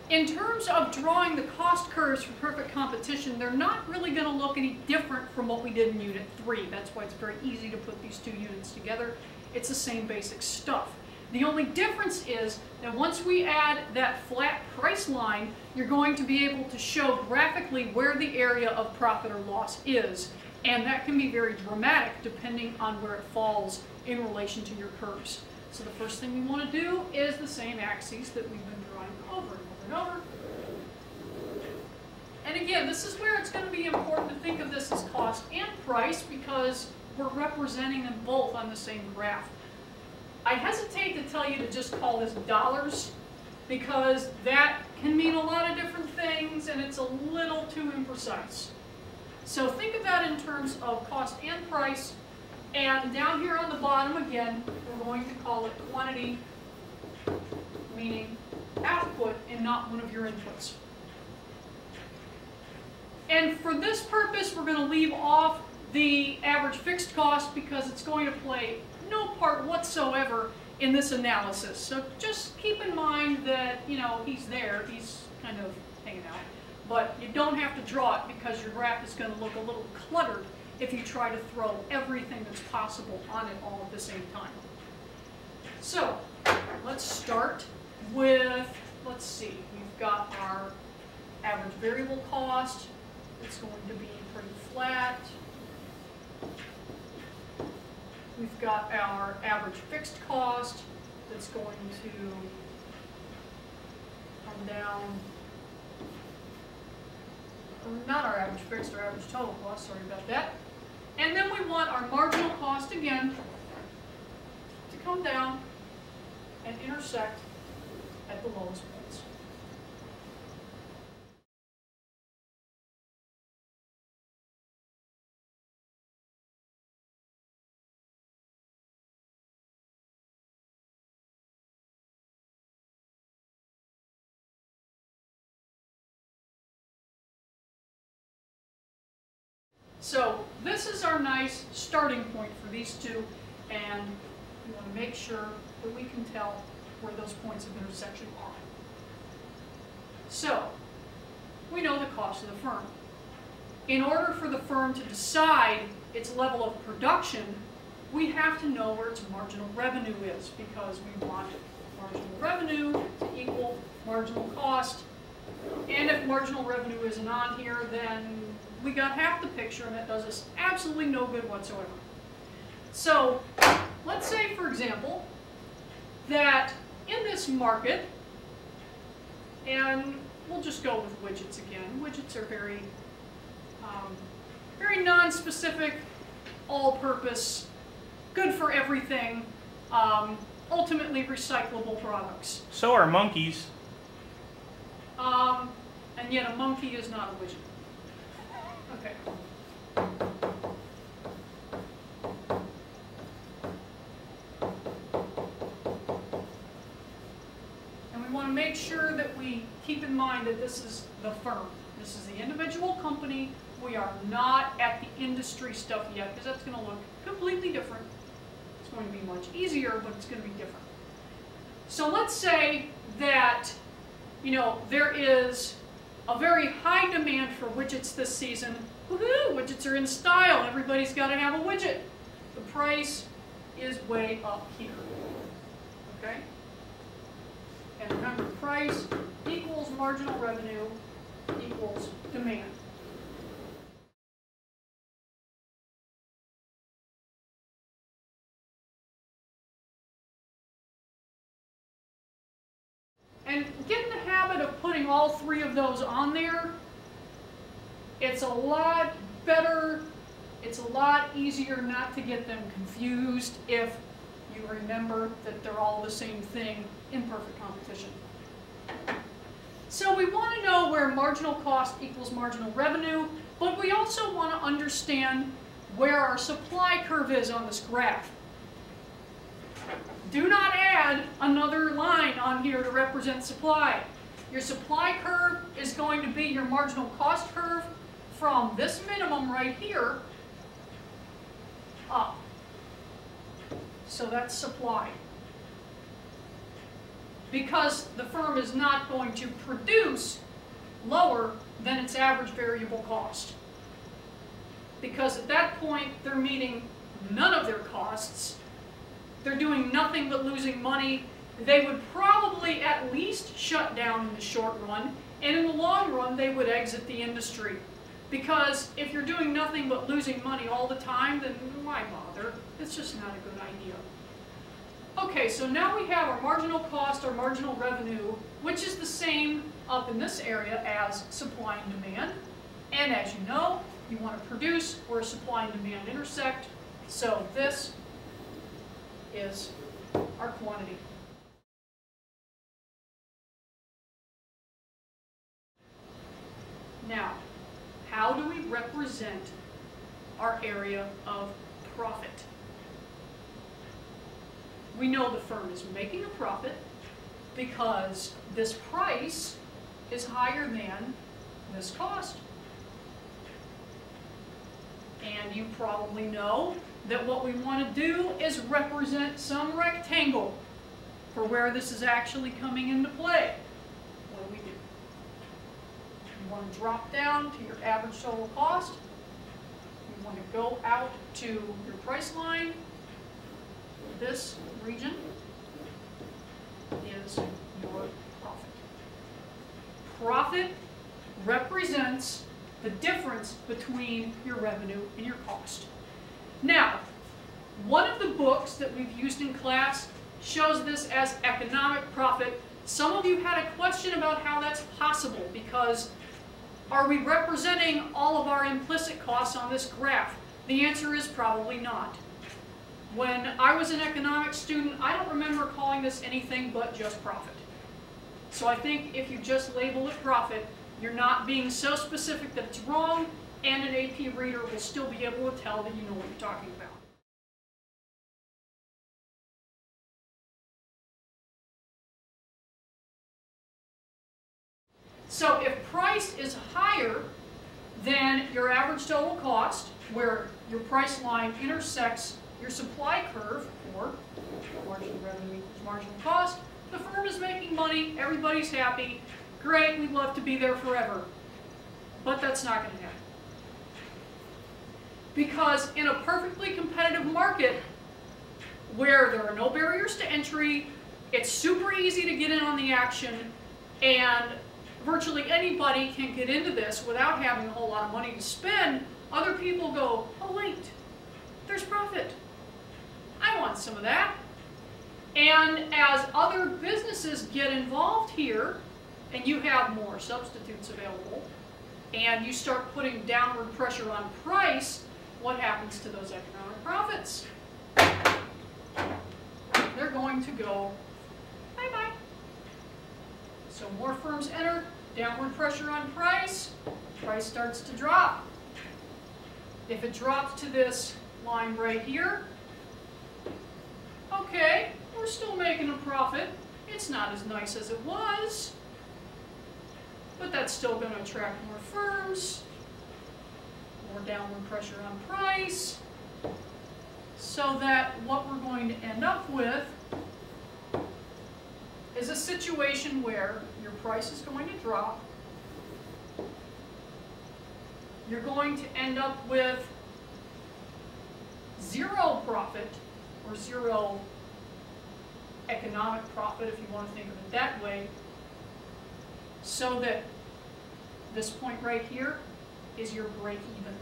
In terms of drawing the cost curves for perfect competition, they're not really going to look any different from what we did in Unit 3. That's why it's very easy to put these two units together. It's the same basic stuff. The only difference is that once we add that flat price line, you're going to be able to show graphically where the area of profit or loss is. And that can be very dramatic depending on where it falls in relation to your curves. So the first thing we want to do is the same axes that we've been drawing over and over. And again, this is where it's going to be important to think of this as cost and price because we're representing them both on the same graph. I hesitate to tell you to just call this dollars because that can mean a lot of different things and it's a little too imprecise. So think about it in terms of cost and price, and down here on the bottom again, we're going to call it quantity, meaning output and not one of your inputs. And for this purpose, we're going to leave off the average fixed cost because it's going to play no part whatsoever in this analysis. So just keep in mind that, you know, he's there, he's kind of hanging out. But you don't have to draw it because your graph is going to look a little cluttered if you try to throw everything that's possible on it all at the same time. So let's start with, let's see, we've got our average variable cost. It's going to be pretty flat. We've got our average fixed cost that's going to come down. Not our average fixed, our average total cost, sorry about that. And then we want our marginal cost again to come down and intersect at the lowest points. So this is our nice starting point for these two, and we want to make sure that we can tell where those points of intersection are. So we know the cost of the firm. In order for the firm to decide its level of production, we have to know where its marginal revenue is because we want marginal revenue to equal marginal cost. And if marginal revenue isn't on here, then we got half the picture and it does us absolutely no good whatsoever. So let's say, for example, that in this market, and we'll just go with widgets again. Widgets are very, very non-specific, all-purpose, good for everything, ultimately recyclable products. So are monkeys. And yet a monkey is not a widget. Okay. And we want to make sure that we keep in mind that this is the firm. This is the individual company. We are not at the industry stuff yet because that's going to look completely different. It's going to be much easier, but it's going to be different. So let's say that, you know, there is a very high demand for widgets this season. Woohoo! Widgets are in style. Everybody's got to have a widget. The price is way up here. Okay? And remember, price equals marginal revenue equals demand. And get in the habit of putting all three of those on there. It's a lot better, it's a lot easier not to get them confused if you remember that they're all the same thing in perfect competition. So we want to know where marginal cost equals marginal revenue, but we also want to understand where our supply curve is on this graph. Do not add another line on here to represent supply. Your supply curve is going to be your marginal cost curve from this minimum right here up. So that's supply. because the firm is not going to produce lower than its average variable cost. Because at that point, they're meeting none of their costs. They're doing nothing but losing money. They would probably at least shut down in the short run, and in the long run, they would exit the industry. Because if you're doing nothing but losing money all the time, then why bother? It's just not a good idea. Okay, so now we have our marginal cost, our marginal revenue, which is the same up in this area as supply and demand. And as you know, you want to produce where supply and demand intersect. So this is our quantity. Now, how do we represent our area of profit? We know the firm is making a profit because this price is higher than this cost. And you probably know that what we want to do is represent some rectangle for where this is actually coming into play. What do? You want to drop down to your average total cost. You want to go out to your price line. This region is your profit. Profit represents the difference between your revenue and your cost. Now, one of the books that we've used in class shows this as economic profit. Some of you had a question about how that's possible, because are we representing all of our implicit costs on this graph? The answer is probably not. When I was an economics student, I don't remember calling this anything but just profit. So I think if you just label it profit, you're not being so specific that it's wrong, and an AP reader will still be able to tell that you know what you're talking about. So if price is higher than your average total cost, where your price line intersects your supply curve, or marginal revenue equals marginal cost, the firm is making money, everybody's happy, great, we'd love to be there forever. But that's not going to happen. Because in a perfectly competitive market, where there are no barriers to entry, it's super easy to get in on the action, and virtually anybody can get into this without having a whole lot of money to spend, other people go, oh wait, there's profit. I want some of that. And as other businesses get involved here, and you have more substitutes available, and you start putting downward pressure on price, what happens to those economic profits? They're going to go bye-bye. So more firms enter, downward pressure on price, price starts to drop. If it drops to this line right here, okay, we're still making a profit. It's not as nice as it was, but that's still going to attract more firms, more downward pressure on price, so that what we're going to end up with is a situation where your price is going to drop. You're going to end up with zero profit, or zero economic profit, if you want to think of it that way, so that this point right here is your break even.